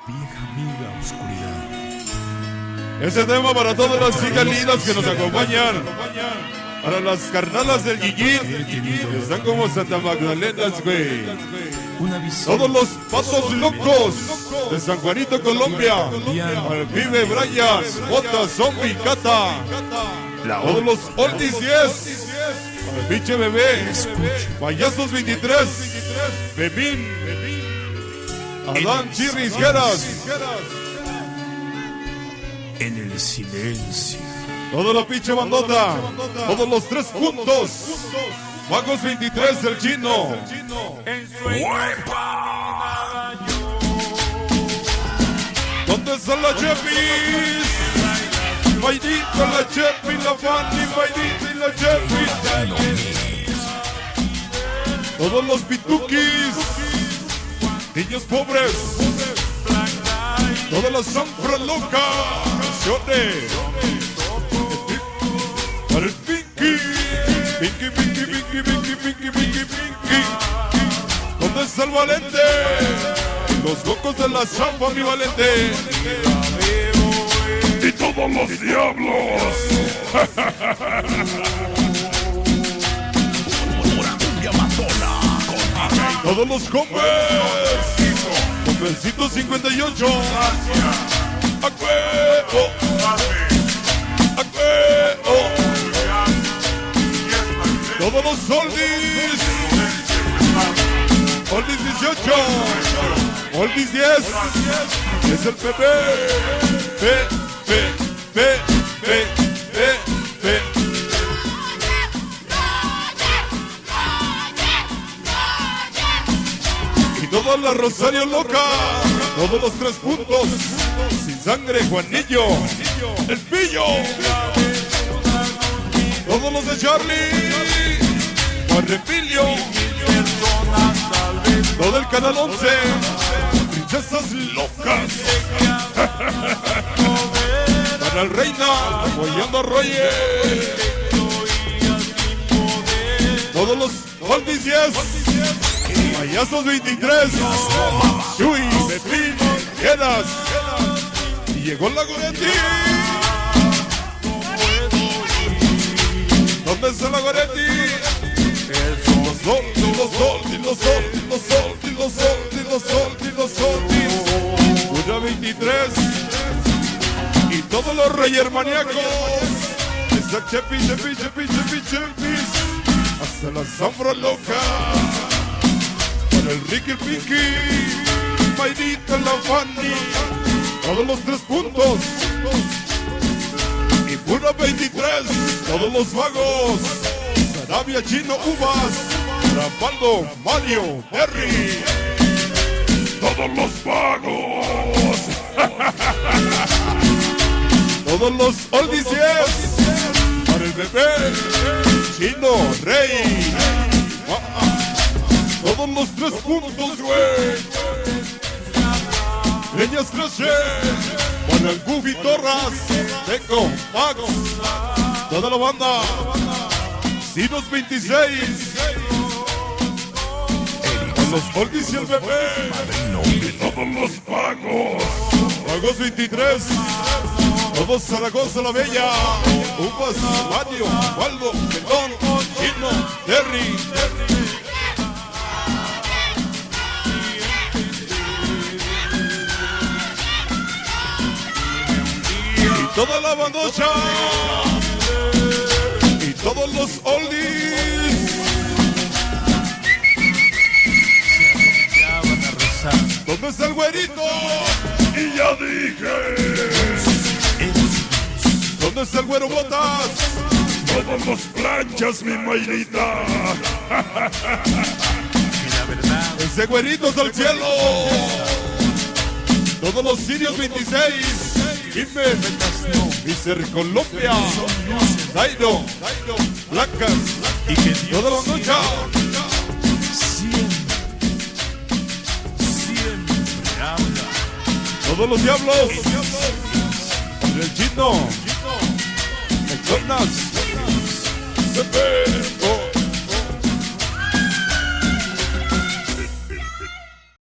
vieja amiga oscuridad. Ese tema para todas las chicas lindas que nos acompañan. Para las carnalas del Guillín, que están como Santa Magdalena, güey. Una visión. Todos los pasos locos de San Juanito, Colombia. Para el pibe Brian, Jota, Zombie, Cata. Todos los oldies 10. Para el pinche bebé. Payasos 23. Bebín. Adán, Chirris, Geras. En el silencio. Toda la pinche bandota. Todos los 3 puntos. Vagos 23, el chino. ¿Dónde están las Chepis? Bailito la Chepi, la Fanny, bailito y la Chepi. Todos los pituquis. Niños pobres. Todas las Sanfra locas. Para el Pinky. Pinky, Pinky, Pinky, Pinky, Pinky, Pinky, Pinky. ¿Dónde está el Valente? Los locos de la Zampa, mi Valente. Y todos los diablos. Todos los compes. Compencito 58. ¡A huevo! ¡A huevo! Todos los oldies. Oldies 18. Oldies 10. Es el PP. P. Y toda la Rosario loca. Todos los 3 puntos. Sin sangre, Juanillo. El Pillo. Todos los de Charlie. Juan-Remilio. Todo el canal 11. Princesas locas. Para el Reina. Apoyando a Roger. Todos los oldies 10. Payasos 23. Chuy, Pepín, Quedas. Y llegó la Goretti. ¿Dónde está la Goretti? Los Una 23. Y todos los reyes maníacos. Esa Chepi. Hasta la Zambra loca. Para el Ricky, el Pinky. Mayrita, la Fanny. Todos los 3 puntos. Y pura 23. Todos los vagos. Sarabia, Chino, Uvas. Rampaldo, Mario, Terry. Todos los vagos. Todos los oldies 10. Para el bebé. Chino, Rey. Todos los 3 puntos, güey. Leñas 13. Para el Goofy Torras. Teco, Max. Toda la banda. Sinos 26. Con los oldies y el bebé. Y todos los pagos. Pagos 23. Todos Zaragoza la Bella. Uvas, Mario, Waldo, Pelón, Chino, Terry. Y toda la bandocha. Y todos los oldies. ¿Dónde está el güerito? Y ya dije. ¿Dónde está el güero Botas? Todos los planchas, mi Mayrita. Ese güerito es al cielo. Todos los sirios 26. Jiménez, Miser Colombia, Dairo, Blancas, y que toda la noche. Siempre habla. Todos los diablos. El Chino. El Jonas. Se ve.